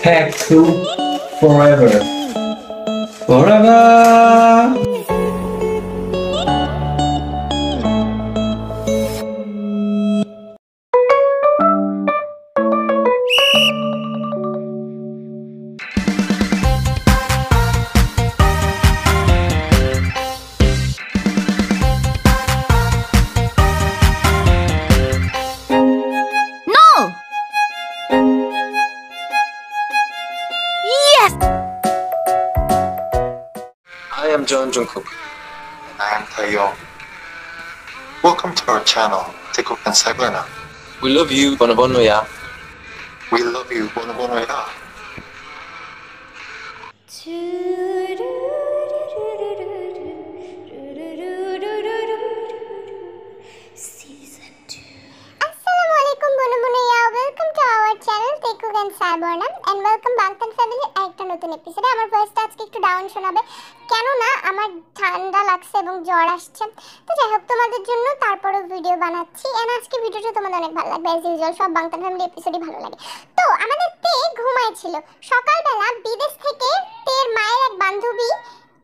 Hack to forever. Forever. No! Yes! I am John Jungkook. And I am Taeyong. Welcome to our channel, Taekook and Saeberna. We love you, Bonobono ya. We love you, Bono Bono ya. Assalamualaikum bonubunuya. Welcome to our channel Taekook and Saeberna and welcome Bangtan family একটা নতুন এপিসোডে। আমার ভয়েসটা আজকে একটু down শোনাবে কেন না আমার ঠান্ডা লাগছে এবং জ্বর আসছে। তো যাই হোক তোমাদের জন্য তারপরেও ভিডিও বানাচ্ছি এন্ড আজকে ভিডিওটা তোমাদের অনেক ভালো লাগবে। অ্যাজ ইউজুয়াল সব বাংতান ফ্যামিলি এপিসোডই ভালো লাগে। তো আমাদের তে ঘুমাইছিল, সকালবেলা বিদেশ থেকে তের মায়ের এক বান্ধবী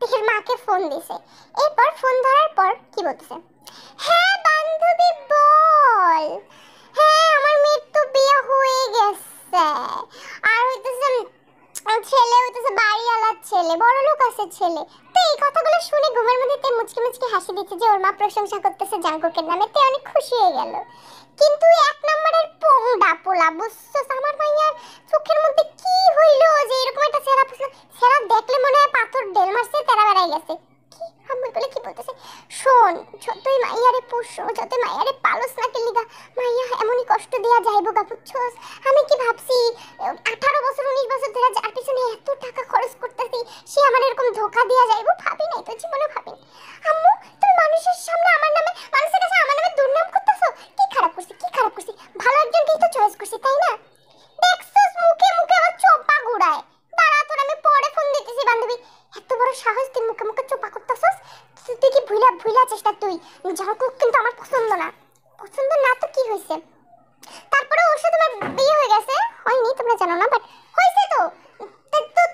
তের মাকে ফোন দিছে। এরপর ফোন ধরার পর কি বলতেছে, হ্যাঁ বান্ধবী বল, হ্যাঁ আমার মেয়ের তো বিয়ে হয়ে গেছে আর হইতেছে ছেলে হইতেছে বাড়িওয়ালার ছেলে, বড় লোক আছে ছেলে। তো এই কথাগুলো শুনে ঘুমের মধ্যে তে মুচকি মুচকি হাসি দিচ্ছে যে ওর মা প্রশংসা করতেছে জাঙ্কুকের নামে। তে অনেক খুশি হয়ে গেল। কিন্তু এক নম্বরের পোংডা পোলা বুঝছস আমার মাইয়ার চোখের মধ্যে কি হইলো যে এরকম একটা সেরা সেরা দেখলে মনে হয় পাথর ঢেল মারছে তেরা বেড়াই গেছে। কি আমি বলে কি বলতেছে, শোন যতই মাইয়ারে পুষো যতই মাইয়ারে পালস না কেলিগা মাইয়া এমনই কষ্ট দেয়া যাইব গা বুঝছস। আমি কি ভাবছি 18 বছর 19 বছর ধরে যার পিছনে এত টাকা খরচ করতেছি সে আমার এরকম ধোকা দেয়া যাইব, ভাবি নাই তো জীবনে ভাবি। আম্মু তুমি মানুষের সামনে আমার নামে মানুষের কাছে আমার নামে দুর্নাম করতেছো, কি খারাপ করছি কি খারাপ করছি, ভালো একজনকেই তো চয়েস করছি তাই না। দেখছস মুখে মুখে আমার চোপা গুড়ায়। দাঁড়া তোর আমি পরে ফোন দিতেছি বান্ধবী। এত বড় সাহস তুই মুখে মুখে চোপা করতেছস, তুই কি ভুলা চেষ্টা তুই জাঙ্কুক কিন্তু আমার পছন্দ না। পছন্দ না তো কি হইছে, তারপরে ওর সাথে তোমার বিয়ে হয়ে গেছে হয়নি তোমরা জানো না, বাট হইছে তো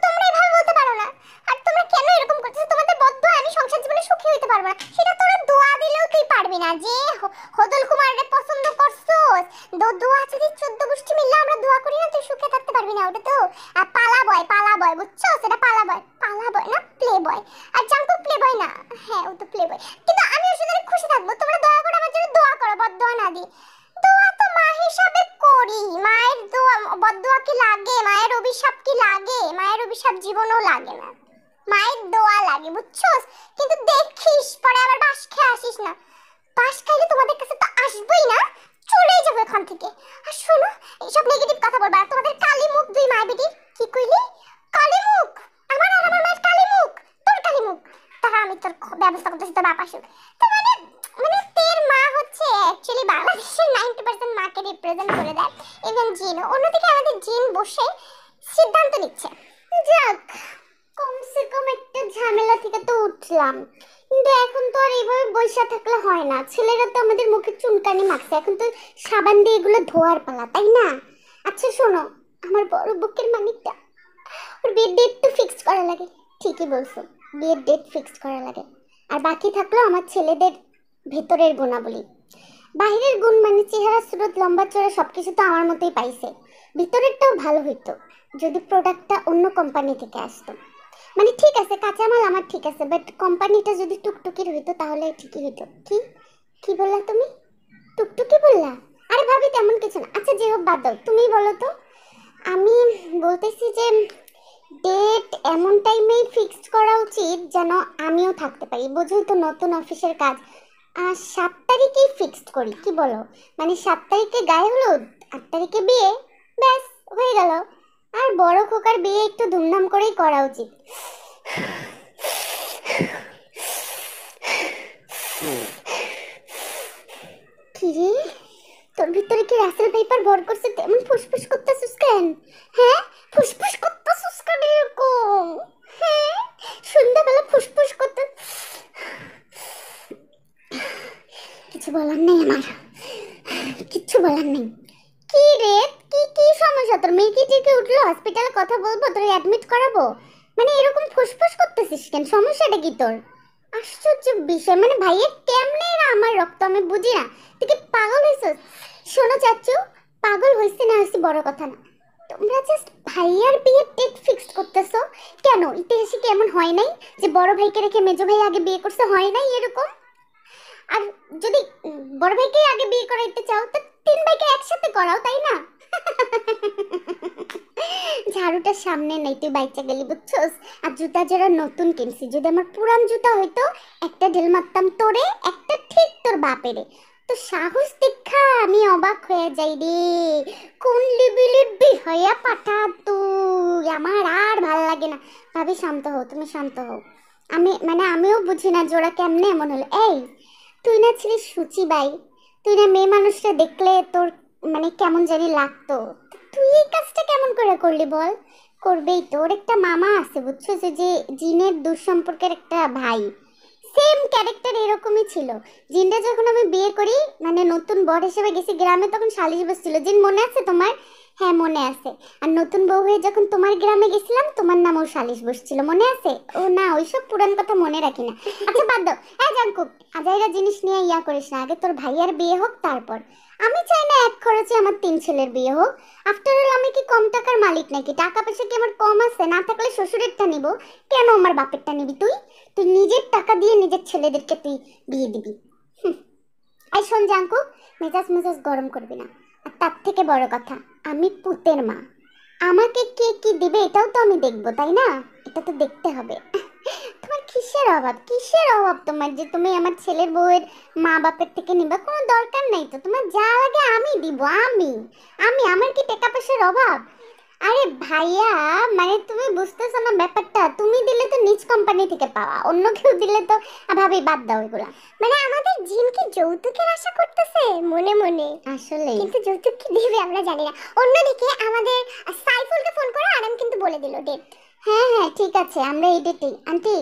তোমরা এভাবে বলতে পারো না। আর তোমরা কেন এরকম করতেছো, তোমাদের বদদোয়া আমি সংসার জীবনে সুখী হইতে পারবো না সেটা তোরা দোয়া দিলেও তুই পারবি না। যে হদল কুমারকে পছন্দ করছস দোয়া যদি 14 গোষ্ঠী মিললে আমরা দোয়া করি না তুই সুখে থাকতে পারবি না। ওটা তো পালা বয় বুঝছো, সেটা পালা বয় না প্লে বয়। আর জাঙ্কুক প্লে বয় না, হ্যাঁ ও তো প্লে বয়। কিন্তু আমি ওর সাথে খুশি থাকবো, তোমরা দয়া করে আমার জন্য দোয়া করো, বদদোয়া না দি। দোয়া তো মা হিসাবে করি, মায়ের দোয়া বদদোয়া কি লাগে, মায়ের অভিশাপ কি লাগে, মায়ের অভিশাপ জীবনও লাগে না, মায়ের দোয়া লাগে বুঝছস। কিন্তু দেখিস পরে আবার বাস খেয়ে আসিস না, বাস খাইলে তোমাদের কাছে তো আসবই না, চলে যাবো এখান থেকে। আর শোনো এইসব নেগেটিভ কথা বলবা, আর তোমাদের কালি মুখ দুই মা বেটি। কি কইলি কালি মুখ, আমার আর আমার মায়ের কালি মুখ, তোর কালি মুখ, তারা আমি তোর ব্যবস্থা করতেছি তোর বাপ আসুক। তো মানে তের মা হচ্ছে অ্যাকচুয়ালি বাংলাদেশের 90% মাকে রিপ্রেজেন্ট করে দেয়, ইভেন জিনও। অন্যদিকে আমাদের জিন বসে সিদ্ধান্ত নিচ্ছে। যাক কমসে কম একটা ঝামেলা থেকে তো উঠলাম, কিন্তু এখন তো আর এইভাবে বসে থাকলে হয় না। ছেলেরা তো আমাদের মুখে চুনকানি মাখছে, এখন তো সাবান দিয়ে এগুলো ধোয়ার পালা তাই না। আচ্ছা শোনো, আমার বড় বুকের মানিকটা ওর বিয়ের ডেট তো ফিক্সড করা লাগে। ঠিকই বলছো, বিয়ের ডেট ফিক্সড করা লাগে। আর বাকি থাকলো আমার ছেলেদের ভেতরের গুণাবলী। বাইরের গুণ মানে চেহারা সুরত লম্বা চড়া সবকিছু তো আমার মতোই পাইছে, ভিতরেরটাও ভালো হইতো যদি প্রোডাক্টটা অন্য কোম্পানি থেকে আসতো। মানে ঠিক আছে কাঁচামাল আমার ঠিক আছে, বাট কোম্পানিটা যদি টুকটুকির হইতো তাহলে ঠিকই হইতো। কি বললা তুমি, টুকটুকি বললা? আরে ভাবি তেমন কিছু না। আচ্ছা যে হোক বাদ দাও, তুমি বলো তো। আমি বলতেছি যে ডেট এমন টাইমেই ফিক্সড করা উচিত যেন আমিও থাকতে পারি, বোঝোই তো নতুন অফিসের কাজ। 7 তারিখেই ফিক্সড করি, কি বলো? মানে 7 তারিখে গায়ে হলুদ, 8 তারিখে বিয়ে, ব্যাস হয়ে গেল। আর বড় খোকার বিয়ে একটু ধুমধাম করেই করা উচিত। কিরে তোর ভিতরে কি রাসেল পেপার ভর করছে, তেমন ফুসফুস করতেছিস কেন? হ্যাঁ ফুসফুস করতেছিস কেন এরকম? হ্যাঁ সন্ধ্যাবেলা ফুসফুস করতে কিছু বলার নেই আমার, কিচ্ছু বলার নেই। কি রে কি সমস্যা তোর? মেয়ে কি উঠলো হসপিটাল হসপিটালে কথা বলবো, তোর অ্যাডমিট করাবো, মানে এরকম ফুসফুস করতেছিস কেন? সমস্যাটা কি তোর? আশ্চর্য বিষয়, মানে ভাইয়ের কেমনে এরা আমার রক্ত আমি বুঝি না। তুই কি পাগল হয়েছিস? শোনো চাচু, পাগল হয়েছে না হয়েছে বড় কথা না, তোমরা জাস্ট ভাইয়ার বিয়ের ডেট ফিক্সড করতেছো কেন? ইতিহাসে কি এমন হয় নাই যে বড় ভাইকে রেখে মেজো ভাই আগে বিয়ে করছে? হয় নাই এরকম? আর যদি বড় ভাইকে আগে বিয়ে করাইতে চাও তো তিন ভাইকে একসাথে করাও, তাই না? ঝাড়ুটার সামনে নেই, তুই বাইচা গেলি বুঝছস। আর জুতা যারা নতুন কিনছি, যদি আমার পুরান জুতা হইতো একটা ঢেল মারতাম তোরে, একটা ঠিক তোর বাপেরে। তো সাহস দেখা আমি অবাক হয়ে যাই রে, কোন লেভেলের বিহয়া পাঠা তুই, আমার আর ভাল লাগে না। ভাবি শান্ত হও, তুমি শান্ত হও। আমিও বুঝি না জোড়া কেমনে এমন হলো। এই তুই না ছিলিস সুচি বাই, তুই না মেয়ে মানুষটা দেখলে তোর মানে কেমন জানি লাগতো, তুই এই কাজটা কেমন করে করলি বল? করবেই, তোর একটা মামা আছে বুঝছো, যে জিনের দুঃসম্পর্কের একটা ভাই, সেম ক্যারেক্টার এরকমই ছিল। জিনটা যখন আমি বিয়ে করি মানে নতুন বর হিসেবে গেছি গ্রামে, তখন সালিশ বসছিল। জিন মনে আছে তোমার? হ্যাঁ মনে আছে। আর নতুন বউ হয়ে যখন তোমার গ্রামে গেছিলাম, তোমার নামও সালিশ বসছিল, মনে আছে? ও না, ওইসব পুরান কথা মনে রাখি না। আচ্ছা বাদ দাও। হ্যাঁ জানকুক, আজাইরা জিনিস নিয়ে ইয়া করিস না, আগে তোর ভাইয়ার বিয়ে হোক তারপর। আমি চাই না এক খরচে আমার 3 ছেলের বিয়ে হোক। আফটার অল আমি কি কম টাকার মালিক নাকি? টাকা পয়সা কি আমার কম আছে? না থাকলে শ্বশুরেরটা নিব, কেন আমার বাপেরটা নিবি তুই? তুই নিজের টাকা দিয়ে নিজের ছেলেদেরকে তুই বিয়ে দিবি। এই শোন জাঙ্কু, মেজাজ গরম করবি না। আর তার থেকে বড় কথা, আমি পুতের মা, আমাকে কে কি দিবে এটাও তো আমি দেখবো, তাই না? এটা তো দেখতে হবে। তোমার কিসের অভাব তোমার যে তুমি আমার ছেলের বউয়ের মা বাপের থেকে নিবা? কোনো দরকার নাই তো, তোমার যা লাগে আমি দিব। আমি আমার কি টাকা পয়সার অভাব? আরে ভাইয়া, মানে তুমি বুঝতেছো না ব্যাপারটা? তুমি দিলে তো নিজ কোম্পানি থেকে পাওয়া, অন্য কেউ দিলে তো ভাবি বাদ দাও এগুলা। মানে আমাদের জিন কি যৌতুকের আশা করতেছে মনে মনে? আসলে কিন্তু যৌতুক কি দিবে আমরা জানি না। অন্যদিকে আমাদের সাইফুলকে ফোন করে আরাম কিন্তু বলে দিল ডেট। হ্যাঁ ঠিক আছে, আমরা এই ডেটেই। আন্টি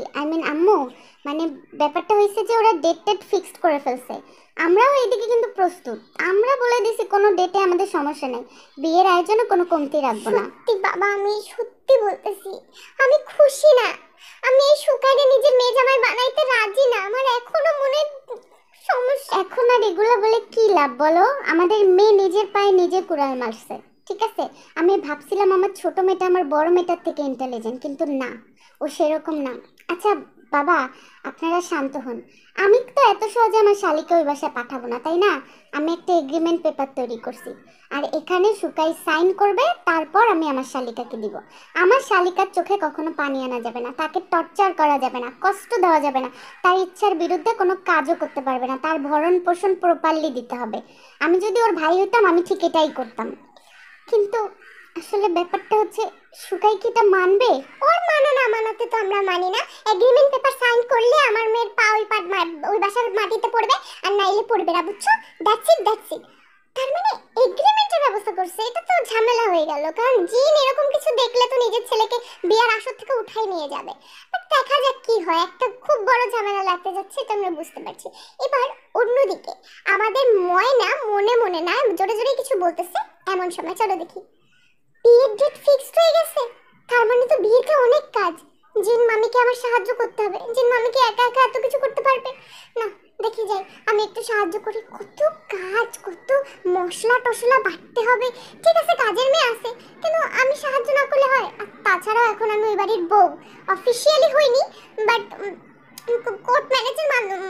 আম্মু, মানে ব্যাপারটা হয়েছে যে ওরা ডেট ফিক্সড করে ফেলছে। আমরাও এইদিকে কিন্তু প্রস্তুত, আমরা বলে দিছি কোনো ডেটে আমাদের সমস্যা নেই, বিয়ের আয়োজনে কোনো কমতি রাখবো না। সত্যি বাবা, আমি সত্যি বলতেছি, আমি খুশি না। আমি এই সুকারে নিজের মেয়ে জামাই বানাইতে রাজি না। আমার এখনো মনে সমস্যা। এখন আর এগুলো বলে কি লাভ বলো? আমাদের মেয়ে নিজের পায়ে নিজে কুড়াল মারছে, ঠিক আছে? আমি ভাবছিলাম আমার ছোট মেয়েটা আমার বড় মেয়েটার থেকে ইন্টেলিজেন্ট, কিন্তু না, ও সেরকম না। আচ্ছা বাবা, আপনারা শান্ত হন। আমি তো এত সহজে আমার শালিকে ওই বাসায় পাঠাবো না, তাই না? আমি একটা এগ্রিমেন্ট পেপার তৈরি করছি, আর এখানে সুকাই সাইন করবে, তারপর আমি আমার শালিকাকে দিব। আমার শালিকার চোখে কখনো পানি আনা যাবে না, তাকে টর্চার করা যাবে না, কষ্ট দেওয়া যাবে না, তার ইচ্ছার বিরুদ্ধে কোনো কাজও করতে পারবে না, তার ভরণ পোষণ প্রপারলি দিতে হবে। আমি যদি ওর ভাই হইতাম আমি ঠিক এটাই করতাম, কিন্তু আসলে ব্যাপারটা হচ্ছে সুকাই কি এটা মানবে? ওর মানো না মানাতে তো আমরা মানি না। এগ্রিমেন্ট পেপার সাইন করলে আমার মেয়ের পা ওই বাসার মাটিতে পড়বে, আর নাইলে পড়বে না, বুঝছো? That's it. তার মানে এগ্রিমেন্টের ব্যবস্থা করছে, এটা তো ঝামেলা হয়ে গেল, কারণ জিন এরকম কিছু দেখলে তো নিজের ছেলেকে বিয়ার আসর থেকে উঠাই নিয়ে যাবে। বাট দেখা যাক কি হয়, একটা খুব বড় ঝামেলা লাগতে যাচ্ছে, এটা আমরা বুঝতে পারছি। এবার অন্যদিকে আমাদের ময়না মনে মনে না জোরে জোরে কিছু বলতেছে। এমন সময় চলো দেখি, বিয়ের ডেট ফিক্সড হয়ে গেছে, তার মানে তো বিয়েতে অনেক কাজ। জিন মামিকে আমার সাহায্য করতে হবে। জিন মামিকে একা একা এত কিছু করতে পারবে না, দেখি যাই আমি একটু সাহায্য করি। কত কাজ, কত মশলা টশলা বাটতে হবে। ঠিক আছে, কাজের মেয়ে আছে, কিন্তু আমি সাহায্য না করলে হয়? আর তাছাড়াও এখন আমি ওই বাড়ির বউ, অফিসিয়ালি হইনি, বাট কোর্ট ম্যারেজের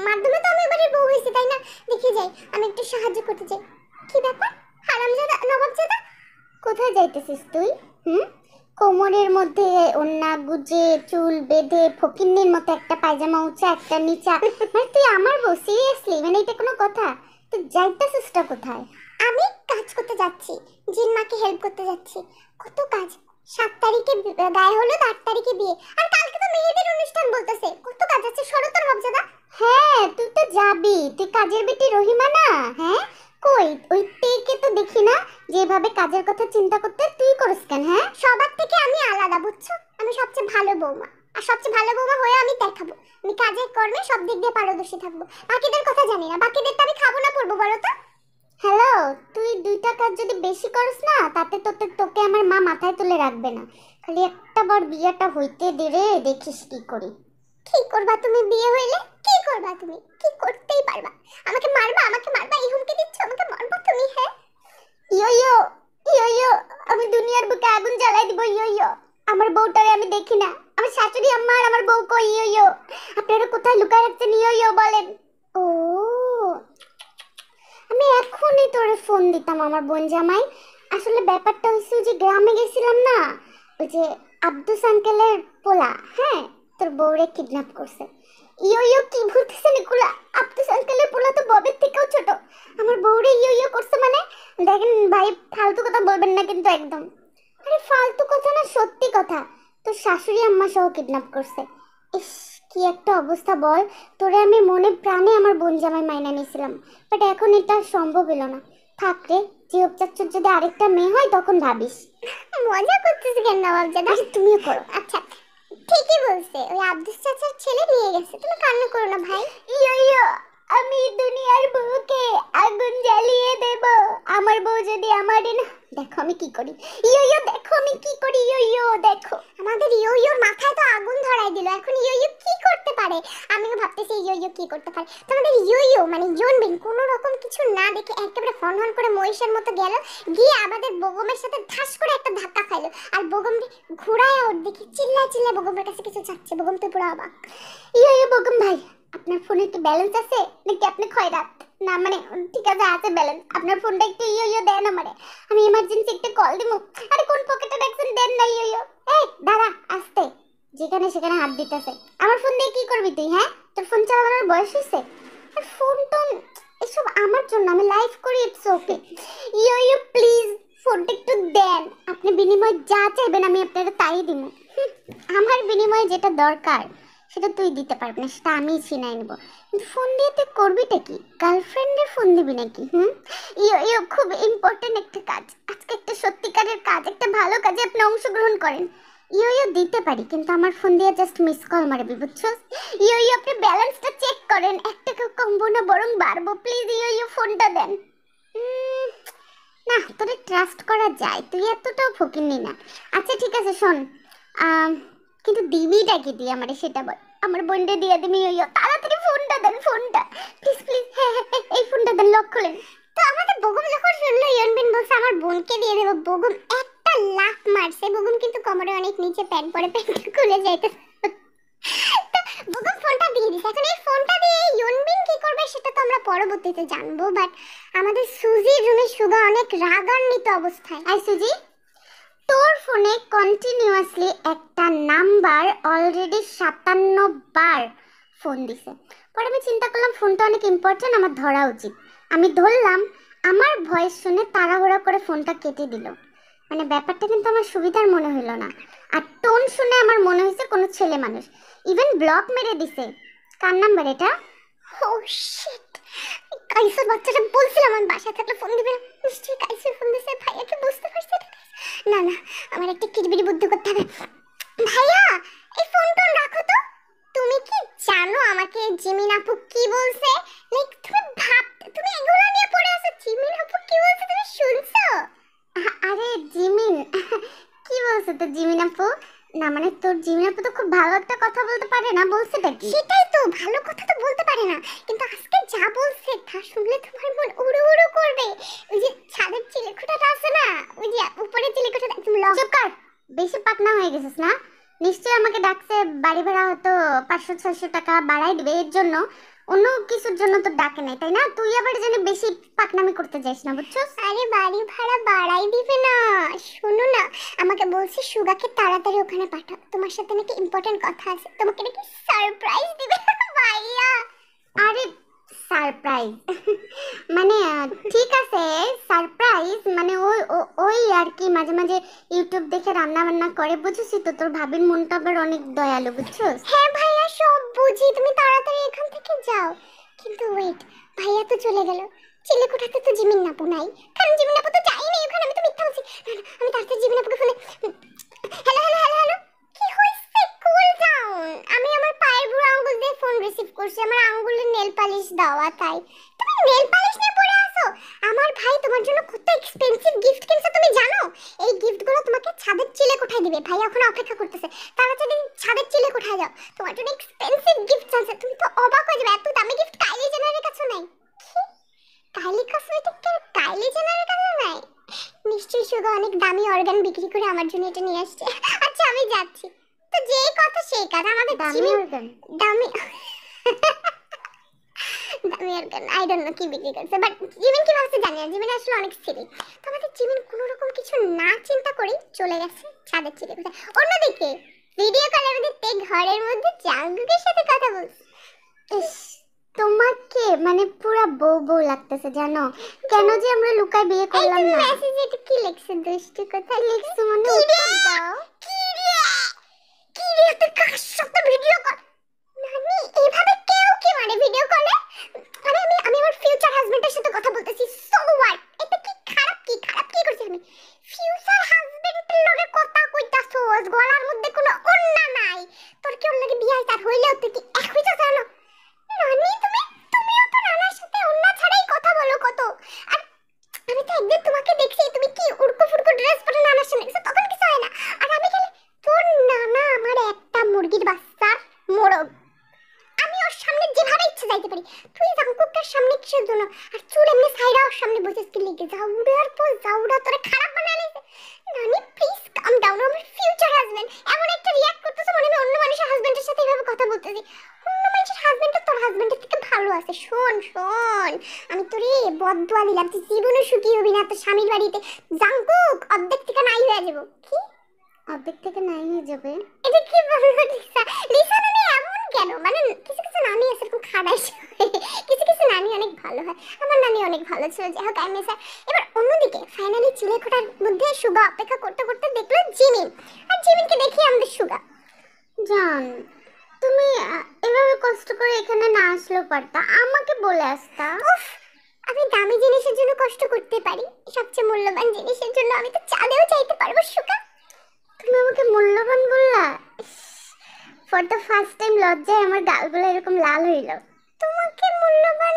মাধ্যমে তো আমি ওই বাড়ির বউ হয়েছি, তাই না? দেখি যাই আমি একটু সাহায্য করতে চাই। কি ব্যাপার হারামজাদা, নবাবজাদা, কোথায় যাইতেছিস তুই? কোমরের মধ্যে ওন্না গুজে চুল বেঁধে ফকিন্নির মতো একটা পায়জামা উঁচা একটা নিচা, মানে তুই আমার বউ? সিরিয়াসলি, মানে এটা কোনো কথা? তুই যাইতেছিসটা কোথায়? আমি কাজ করতে যাচ্ছি, জিন মাকে হেল্প করতে যাচ্ছি। কত কাজ, 7 তারিখে গায়ে হলুদ, 8 তারিখে বিয়ে, আর কালকে তো মেয়েদের অনুষ্ঠান বলতেছে। কত কাজ আছে, সরতর বাবজাদা। হ্যাঁ তুই তো যাবি, তুই কাজের বেটি রহিমা না? হ্যাঁ কই, ওই তেকে তো দেখি না যেভাবে কাজের কথা চিন্তা করতে, তুই করিস কেন? হ্যাঁ সবার থেকে আমি আলাদা, বুঝছো? আমি সবচেয়ে ভালো বৌমা, আর সবচেয়ে ভালো বৌমা হয়ে আমি দেখাবো আমি কাজে কর্মে সব দিক দিয়ে পারদর্শী থাকবো। বাকিদের কথা জানি না, বাকিদেরটা আমি খাবো না পড়বো, বলো তো? হ্যালো, তুই 2 টাকা যদি বেশি করিস না তাতে তোকে আমার মা মাথায় তুলে রাখবে না। খালি একটা বার বিয়েটা হইতে দে রে, দেখিস কি করি। কি করবা তুমি বিয়ে হইলে? কি করবা তুমি? কি করতেই পারবা? আমাকে মারবা, এই হুমকি দিচ্ছ আমাকে মারবা তুমি? হ্যাঁ ইয়ো ইয়ো ইয়ো ইয়ো, আমি দুনিয়ার বুকে আগুন জ্বালাই দিব। ইয়ো ইয়ো, আমার বউটারে আমি দেখি না, আমার শাশুড়ি আম্মা আর আমার বউ কই? ইয়ো ইয়ো, আপনারা কোথায় লুকায় রাখছেন? ইয়ো ইয়ো বলেন। ও, আমি এখনই তোরে ফোন দিতাম আমার বোন জামাই। আসলে ব্যাপারটা হইছে যে গ্রামে গেছিলাম না, ওই যে আব্দুস আঙ্কেলের পোলা, হ্যাঁ, তোর বউরে কিডন্যাপ করছে। ইয়ো ইয়ো কি বলতেছেন এগুলা? আব্দুস আঙ্কেলের পোলা তো ববের থেকেও ছোট, আমার বউরে ইয়ো ইয়ো করছে মানে? দেখেন ভাই, ফালতু কথা বলবেন না কিন্তু একদম। আরে ফালতু কথা না, সত্যি কথা। তোর শাশুড়ি আম্মা সহ কিডন্যাপ করছে। ইস, কি একটা অবস্থা বল। তোরে আমি মনে প্রাণে আমার বোন জামাই মাইনা নিয়েছিলাম, বাট এখন এটা সম্ভব হলো না। থাক রে, জিওব চাচ্চুর যদি আরেকটা মেয়ে হয় তখন ভাবিস। মজা করতেছি কেন নবাব জাদা? তুমিও করো। আচ্ছা, ঠিকই বলছে, ওই আব্দুস চাচার ছেলে নিয়ে গেছে। তুমি কান্না করো না ভাই। ইয়ো ইয়ো, আমি দুনিয়ার বউকে আগুন জ্বালিয়ে দেব। আমার বউ যদি আমারে না, দেখো আমি কি করি। ইয়ো ইয়ো, দেখো আমি কি করি। ইয়ো ইয়ো, দেখো আমাদের ইয়ো ইয়োর মাথায় তো আগুন ধরাই দিল। এখন ইয়ো ইয়ো কি করতে পারে? আমিও ভাবতেছি ইয়ো ইয়ো কি করতে পারে। তোমাদের ইয়ো ইয়ো মানে ইয়নবিন কোনো রকম কিছু না দেখে একেবারে হন হন করে মহিষের মতো গেল, গিয়ে আমাদের বেগমের সাথে ঠাস করে একটা ধাক্কা খাইলো। আর বেগম ঘুরায় ওর দিকে চিল্লায় চিল্লায় বেগমের কাছে কিছু চাচ্ছে। বেগম তো পুরো অবাক। ইয়ো ইয়ো বেগম ভাই, আপনার ফোনে একটু ব্যালেন্স আছে নাকি আপনি খয়রাত? না মানে ঠিক আছে, আছে ব্যালেন্স। আপনার ফোনটা একটু ইয়ো ইয়ো দেন আমারে, আমি ইমার্জেন্সি একটা কল দিব। আরে কোন পকেটে রাখছেন, দেন না ইয়ো ইয়ো। এই দাঁড়া, আস্তে, যেখানে সেখানে হাত দিতেছে। আমার ফোন দিয়ে কি করবি তুই? হ্যাঁ, তোর ফোন চালানোর বয়স হয়েছে? আর ফোন টোন এসব আমার জন্য, আমি লাইভ করি, it's okay. Yo yo please ফোনটা একটু দেন। আপনি বিনিময়ে যা চাইবেন আমি আপনাকে তাই দিব। আমার বিনিময়ে যেটা দরকার সেটা তুই দিতে পারবি না, সেটা আমিই ছিনাই নেবো। কিন্তু ফোন দিয়ে তুই করবিটা কি? গার্লফ্রেন্ডের ফোন দিবি নাকি? ইয়ো ইয়ো, খুব ইম্পর্টেন্ট একটা কাজ আজকে, একটা সত্যিকারের কাজ, একটা ভালো কাজে আপনি অংশগ্রহণ করেন। ইয়ো ইয়ো দিতে পারি, কিন্তু আমার ফোন দিয়ে জাস্ট মিস কল মারবি, বুঝছো? ইয়ো ইয়ো, আপনি ব্যালেন্সটা চেক করেন, 1 টাকা কমবো না বরং বাড়বো। প্লিজ ইয়ো ইয়ো ফোনটা দেন। না, তোরে ট্রাস্ট করা যায়, তুই এতটাও ফকিন্নি না। আচ্ছা ঠিক আছে, শোন, কিন্তু দিবিটা কি তুই আমারে সেটা বল। আমার বোনটা দিয়ে দিবি। ইয়ো ইয়ো, তাড়াতাড়ি ফোনটা দেন, ফোনটা প্লিজ প্লিজ। হ্যাঁ হ্যাঁ, এই ফোনটা দেন, লক খুলেন। তো আমাদের বেগম যখন শুনলো ইয়নবিন বলছে আমার বোনকে দিয়ে দেবো, বেগম একটা লাফ মারছে। বেগম কিন্তু কোমরে অনেক নিচে প্যান্ট পরে, প্যান্ট খুলে যাইতে। বেগম ফোনটা দিয়ে দিছে। এখন এই ফোনটা দিয়ে ইয়নবিন কি করবে সেটা তো আমরা পরবর্তীতে জানবো, বাট আমাদের সুজির রুমে সুগা অনেক রাগান্বিত অবস্থায়। আই সুজি, তোর ফোনে কন্টিনিউয়াসলি একটা নাম্বার অলরেডি 57 বার ফোন দিছে। পরে আমি চিন্তা করলাম ফোনটা অনেক ইম্পর্টেন্ট, আমার ধরা উচিত। আমি ধরলাম, আমার ভয়েস শুনে তাড়াহুড়া করে ফোনটা কেটে দিল। মানে ব্যাপারটা কিন্তু আমার সুবিধার মনে হলো না, আর টোন শুনে আমার মনে হয়েছে কোনো ছেলে মানুষ। ইভেন ব্লক মেরে দিছে। কার নাম্বার এটা? ও শিট, কাইসুর বাচ্চাটা বলছিলাম আমি বাসায় থাকলে ফোন দিবে না, নিশ্চয়ই কাইসুর ফোন দিছে। ভাইয়াকে বুঝতে পারছে না। না, আমার একটা কিরবিরি বুদ্ধি করতে হবে। ভাইয়া, এই ফোন টোন রাখো তো। তুমি কি জানো আমাকে জিমিন আপু কি বলছে? লাইক তুমি এগুলো নিয়ে পড়ে আছো। জিমিন আপু কি বলছে তুমি শুনছো? আরে জিমিন কি বলছে তো জিমিন আপু? না মানে তোর জিমিন আপু তো খুব ভালো একটা কথা বলতে পারে না, বলছেটা কি? সেটাই তো, ভালো কথা তো বলতে পারে না, কিন্তু আজকে যা বলছে তা শুনলে তোমার মন উড়ু উড়ু করবে। ওই যে ছাদের চিলেকোঠাটা আছে না, ওই যে উপরে চিলেকোঠাটা একদম চুপ কর, বেশি পাকনা হয়ে গেছিস না? নিশ্চয়ই আমাকে ডাকছে বাড়ি ভাড়া হয়তো 500-600 টাকা বাড়াই দিবে, এর জন্য, অন্য কিছুর জন্য তো ডাকে নাই, তাই না? তুই আবার জানি বেশি পাকনামি করতে যাস না, বুঝছো? আরে বাড়ি ভাড়া বাড়াই দিবে না, শোনো না, আমাকে বলছে সুগাকে তাড়াতাড়ি ওখানে পাঠাও, তোমার সাথে নাকি ইম্পর্টেন্ট কথা আছে, তোমাকে নাকি সারপ্রাইজ দিবে। ভাইয়া, আরে সারপ্রাইজ মানে ঠিক আছে, সারপ্রাইজ মানে ওই আর কি, মাঝে মাঝে ইউটিউব দেখে রান্না বান্না করে, বুঝছিস তো? তোর ভাবির মনটা আবার অনেক দয়ালু, বুঝছস? হ্যাঁ ভাইয়া, সব বুঝি, তুমি তাড়াতাড়ি এখান থেকে যাও। কিন্তু ওয়েট, ভাইয়া তো চলে গেল, চিলেকোঠাতে তো জিমিন আপু নাই, কারণ জিমিন আপু তো যায়নি ওখানে। আমি তো মিথ্যা বলছি। আমি তাড়াতাড়ি জিমিন আপুকে ফোনে, হ্যালো হ্যালো হ্যালো হ্যালো, কি হইছে? Cool down. আমি আমার পায়ের বুড়ো আঙ্গুল দিয়ে ফোন রিসিভ করছি, আমার আঙ্গুলে নেল পালিশ দেওয়া, তাই তুমি নেল পালিশ নিয়ে পড়ে আসো? আমার ভাই তোমার জন্য কত এক্সপেন্সিভ গিফট কিনছে তুমি জানো? এই গিফটগুলো তোমাকে ছাদের চিলে কোঠায় দিবে। ভাই এখন অপেক্ষা করতেছে, তাড়াতাড়ি ছাদের চিলে কোঠায় যাও, তোমার জন্য এক্সপেন্সিভ গিফট আছে। তুমি তো অবাক হয়ে যাবে, এত দামি গিফট কাইলি জেনারের কাছে নাই। কাইলি কসমেটিকের কাইলি জেনারের কাছে নাই? নিশ্চয়ই সুগা অনেক দামি অর্গান বিক্রি করে আমার জন্য এটা নিয়ে আসছে। আচ্ছা আমি যাচ্ছি। তো যেই কথা সেই কাজ, আমাদের দামি অর্গান দামি দামি অর্গান আই ডোন্ট নো কি বিক্রি করছে, বাট জিমিন কি ভাবছে জানি না। জিমিন আসলে অনেক সিলি। তো আমাদের জিমিন কোনো রকম কিছু না চিন্তা করে চলে গেছে ছাদের চিলে কোথায়। অন্যদিকে ভিডিও কলের মধ্যে তে ঘরের মধ্যে জাঙ্গুকের সাথে কথা বলছে। ইস, তোমাকে মানে পুরো বউ বউ লাগতেছে জানো? কেন যে আমরা লুকাই বিয়ে করলাম না? মেসেজে এটা কি লিখছে? দুষ্টু কথা লিখছে মানে উত্তর দাও। কি রে তুই কার সাথে ভিডিও কল? নানি এইভাবে কেউ কি মানে ভিডিও কলে? আরে আমি আমার ফিউচার হাজবেন্ডের সাথে কথা বলতেছি। So what? এটা কি খারাপ কি করছি আমি? ফিউচার হাজবেন্ডের লগে কথা কইতাছস, গলার মধ্যে কোনো ওন্না নাই, তোর কি ওর লাগে বিয়ে তার হইলেও তুই কি এক হইতা জানো? নানি তুমিও তো নানার সাথে ওন্না ছাড়াই কথা বলো কত। আর আমি তো একদিন তোমাকে দেখছি তুমি কি উড়কো ফুড়কো ড্রেস পরে নানার সামনে গেছো, তখন কিছু হয় না। আর আমি গেলে তোর নানা আমার একটা মুরগির বাচ্চার মোরগ, আমি ওর সামনে যেভাবে ইচ্ছে যাইতে পারি। তুই জাঙ্কুকের সামনে কিসের জন্য? আর চুল এমনি সাইরা ওর সামনে বসেছ কি লিখে জাউড়ার পর জাউড়া তোরে খারাপ বানায় নিছে। নানি প্লিজ কাম ডাউন, আমার ফিউচার হাজবেন্ড এমন একটা রিঅ্যাক্ট করতেছে মনে হয় অন্য মানুষের হাজবেন্ডের সাথে এভাবে কথা বলতেছি। অন্য মানুষের হাজবেন্ডটা তোর হাজবেন্ডের থেকে ভালো আছে। শোন আমি তোরে বদদুয়া দিলাম, তুই জীবনে সুখী হবি না। তোর স্বামীর বাড়িতে জাঙ্কুক অর্ধেক থেকে নাই হয়ে যাবো। কি অর্ধেক থেকে নাই হয়ে যাবে? এটা কি বলবো লিসা? লিসা নানি এমন কেন? মানে কিছু নানি আছে এরকম খারাপ, কিছু নানি অনেক ভালো হয়। আমার নানি অনেক ভালো ছিল। যাই হোক আমি স্যার এবার অন্যদিকে ফাইনালি চিলে কোঠার মধ্যে সুগা অপেক্ষা করতে করতে দেখলো জিমিন। আর জিমিনকে দেখি আমাদের সুগা, জান তুমি এভাবে কষ্ট করে এখানে না আসলেও পারতা, আমাকে বলে আসতা। উফ, আমি দামি জিনিসের জন্য কষ্ট করতে পারি, সবচেয়ে মূল্যবান জিনিসের জন্য আমি তো চাঁদেও চাইতে পারবো। সুগা তুমি আমাকে মূল্যবান বললা? ফর দ্য ফার্স্ট টাইম লজ্জায় আমার গালগুলো এরকম লাল হইল। তোমাকে মূল্যবান?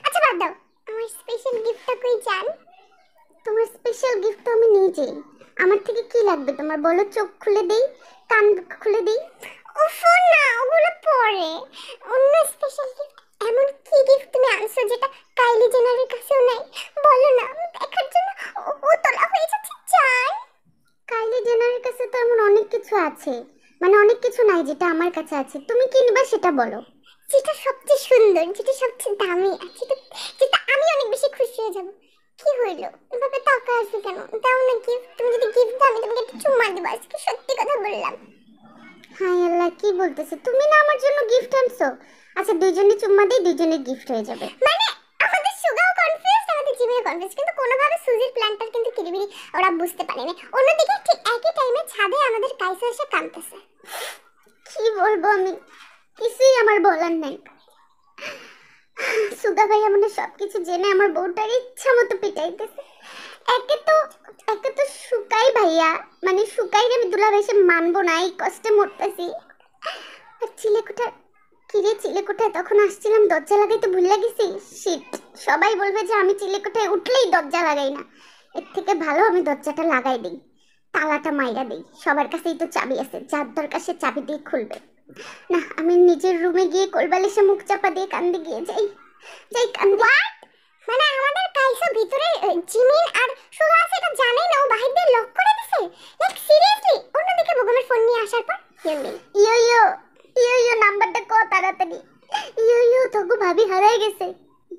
আচ্ছা বাদ দাও, আমার স্পেশাল গিফটটা কই জান? তোমার স্পেশাল গিফট তো আমি নিজেই। আমার থেকে কি লাগবে তোমার বলো? চোখ খুলে দেই, কান খুলে দেই? উফ না, ওগুলো পরে। অন্য স্পেশাল গিফট এমন কি গিফট তুমি আনছো যেটা কাইলি জেনারের কাছেও নাই? বলো না, আমি দেখার জন্য ও তোলা হয়ে যাচ্ছে জান। কাইলি জেনারের কাছে তো এমন অনেক কিছু আছে, মানে অনেক কিছু নাই যেটা আমার কাছে আছে। তুমি কি নিবা সেটা বলো। যেটা সবচেয়ে সুন্দর, যেটা সবচেয়ে দামি, যেটা আমি অনেক বেশি খুশি হয়ে যাব। কি হইলো এভাবে টাকা আছে কেন? দাও না গিফট। তুমি যদি গিফট দাও আমি তোমাকে একটা চুম্মা দেবো। আজকে সত্যি কথা বললাম। হায় আল্লাহ, কি বলতেছো তুমি? না আমার জন্য গিফট আনছো? আচ্ছা দুইজনে চুম্মা দিই, দুইজনের গিফট হয়ে যাবে। মানে আমাদের সুগাও কনফিউজ, আমাদের জিমিও কনফিউজ, কিন্তু কোনোভাবে সুজির প্ল্যানটা কিন্তু কিরিবিরি ওরা বুঝতে পারেনি। অন্যদিকে ঠিক একই টাইমে ছাদে আমাদের কাইসা এসে কাঁদতেছে। কি বলবো আমি, কিছুই আমার বলার নাই। সুগা ভাই আমাদের সবকিছু জেনে আমার বউটার ইচ্ছা মতো পিটাইতেছে। একে তো সুকাই ভাইয়া, মানে সুকাই আমি দুলা ভাই মানবো না, এই কষ্টে মরতেছি। আর চিলেকোঠা, কিরে চিলেকোঠায় তখন আসছিলাম দরজা লাগাইতে ভুলে গেছি। শিট, সবাই বলবে যে আমি চিলেকোঠায় উঠলেই দরজা লাগাই না। এর থেকে ভালো আমি দরজাটা লাগাই দিই, তালাটা মাইরা দিই। সবার কাছেই তো চাবি আছে, যার দরকার সে চাবি দিয়ে খুলবে। না, আমি নিজের রুমে গিয়ে কোলবালিশে মুখ চাপা দিয়ে কান্দে গিয়ে যাই কান্দে। মানে আমাদের কাইসা ভিতরে জিমিন আর সুগা আছে এটা জানেই না, ও বাহির দিয়ে লক করে দিছে। Like seriously. অন্যদিকে বগমের ফোন নিয়ে আসার পর ইয়ো নাম্বারটা কো তাড়াতাড়ি। ইয়ো তোগো ভাবি হারাই গেছে।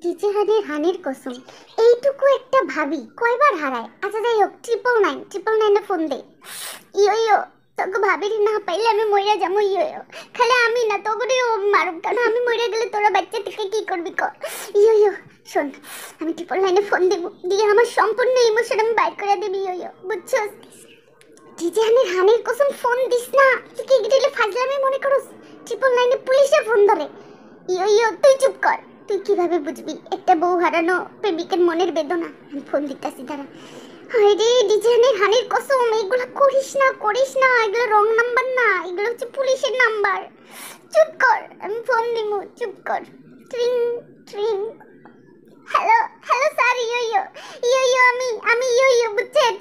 ডিজে হানির কসম, এইটুকু একটা ভাবি কয়বার হারায়। আচ্ছা যাই হোক, 999 ফোন দে। ইয়ো তোকে ভাবির না পাইলে আমি মইরা যাবো। ইয়ো খালি আমি না, তোকে মারুক, কারণ আমি মইরা গেলে তোরা বাচ্চা থেকে কি করবি কর। ইয়ো শোন, আমি 999 ফোন দেবো, দিয়ে আমার সম্পূর্ণ ইমোশন আমি বাইর করে দেবি। ইয়ো বুঝছো? ডিজে হানির কসম ফোন দিস না, তুই কি দিলে ফাজলামি মনে করস? 999 পুলিশে ফোন ধরে। ইয়ো তুই চুপ কর। তুই কিভাবে বুঝবি একটা বউ হারানো প্রেমিকের মনের বেদনা? আমি ফোন দিতেছি, দাঁড়া। হায় রে ডিজে হানির কসম, এগুলো করিস না, এগুলো রং নাম্বার না, এগুলো হচ্ছে পুলিশের নাম্বার। চুপ কর, আমি ফোন দিব, চুপ কর। ট্রিং ট্রিং। হ্যালো হ্যালো স্যার, ইয়ো ইয়ো ইয়ো ইয়ো, আমি ইয়ো ইয়ো, বুঝছেন?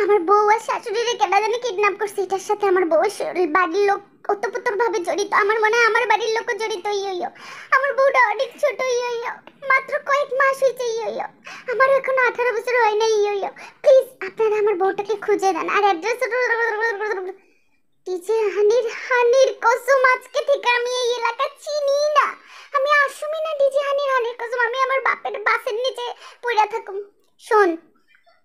আমার বউ আর শাশুড়িরে কেডা জানি কিডন্যাপ করছে। এটার সাথে আমার বউয়ের বাড়ির লোক ওতপ্রোতর ভাবে জড়িত। আমার মনে হয় আমার বাড়ির লোকও জড়িত। ইয়ো ইয়ো, আমার বউটা অনেক ছোট। ইয়ো ইয়ো, মাত্র কয়েক মাস হয়েছে। ইয়ো ইয়ো, আমার এখনো 18 বছর হয় না। ইয়ো ইয়ো, প্লিজ আপনারা আমার বউটাকে খুঁজে দেন আর অ্যাড্রেস। টিচে হানির কসম, আজকে থেকে আমি এই এলাকা চিনি না। আমি আসুমি না ডিজে হানির কসম, আমি আমার বাপের বাসের নিচে পড়ে থাকুম। শোন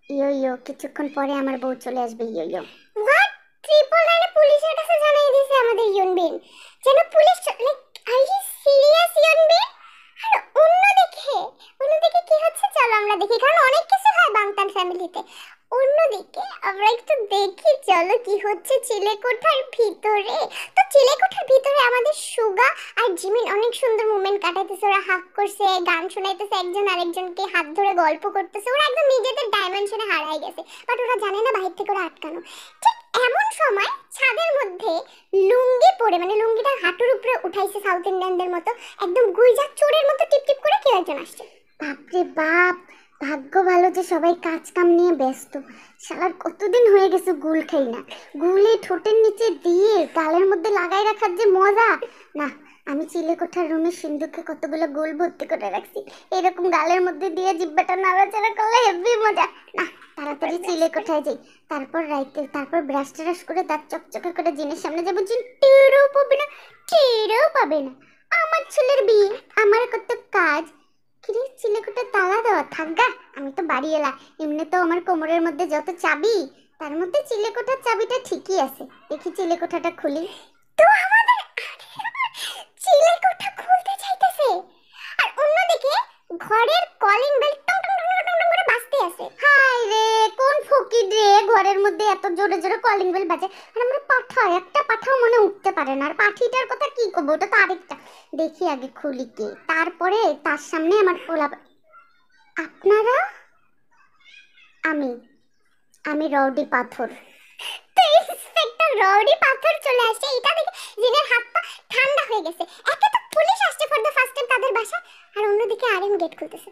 ইয়ো ইয়ো, কিছুক্ষণ পরে আমার বউ চলে আসবে। ইয়ো ইয়ো, হোয়াট? ট্রিপল নাইনে পুলিশের কাছে জানাই দিয়েছে আমাদের ইয়নবিন, যেন police like, are you serious ইয়নবিন? আর অন্যদিকে কি হচ্ছে চলো আমরা দেখি, কারণ অনেক কিছু হয় বাংতান ফ্যামিলিতে। অন্যদিকে আমরা একটু দেখি চলো কি হচ্ছে চিলেকোঠার ভিতরে। তো চিলেকোঠার ভিতরে আমাদের সুগা আর জিমিন অনেক সুন্দর মোমেন্ট কাটাইতেছে। ওরা হাগ করছে, গান শোনাইতেছে, একজন আরেকজনকে হাত ধরে গল্প করতেছে। ওরা একদম নিজেদের ডাইমেনশনে হারাই গেছে, বাট ওরা জানে না বাহির থেকে ওরা আটকানো। ঠিক এমন সময় ছাদের মধ্যে লুঙ্গি পরে, মানে লুঙ্গিটা হাঁটুর উপরে উঠাইছে সাউথ ইন্ডিয়ানদের মতো, একদম গুইজা চোরের মতো টিপ টিপ করে কেউ একজন আসছে। বাপরে বাপ, ভাগ্য ভালো যে সবাই কাজ কাম নিয়ে ব্যস্ত। শালার কতদিন হয়ে গেছে গুল খাই না। গুলে ঠোঁটের নিচে দিয়ে গালের মধ্যে লাগাই রাখার যে মজা না। আমি চিলেকোঠার রুমে সিন্ধুকে কতগুলো গোল ভর্তি করে রাখছি, এরকম গালের মধ্যে দিয়ে জিব্বাটা নাড়াচাড়া করলে হেভি মজা। না, তাড়াতাড়ি চিলেকোঠায় যাই, তারপর ব্রাশ ট্রাশ করে দাঁত চকচকে করে জিনের সামনে যাবো। জিন টেরও পাবে না। আমার ছেলের বিয়ে, আমার কত কাজ। কিরে, চিলেকোঠা তালা দেওয়া? থাকগা, আমি তো বাড়ি এলা। এমনি তো আমার কোমরের মধ্যে যত চাবি, তার মধ্যে চিলেকোঠার চাবিটা ঠিকই আছে। দেখি চিলেকোঠাটা খুলি। তো আমাদের চিলেকোঠা খুলতে চাইতেছে, আর অন্যদিকে ঘরের কলিং বেল টং টং টং টং টং করে বাজতে আছে। হাই রে, কোন ফকির রে ঘরের মধ্যে এত জোরে জোরে কলিং বেল বাজে? আর আমরা একটা পাঠাও মনে উঠতে পারে না। আর পাঠিটার কথা কি করবো, ওটা তো আরেকটা। দেখি আগে খুলি কে, তারপরে তার সামনে আমার পোলা। আপনারা? আমি রৌডি পাথর। তো ইন্সপেক্টর রৌডি পাথর চলে আসছে। এটা দেখে জিনের হাত পা ঠান্ডা হয়ে গেছে। একে তো পুলিশ আসছে ফর দ্য ফার্স্ট টাইম তাদের বাসায়, আর অন্যদিকে আরএম গেট খুলতেছে।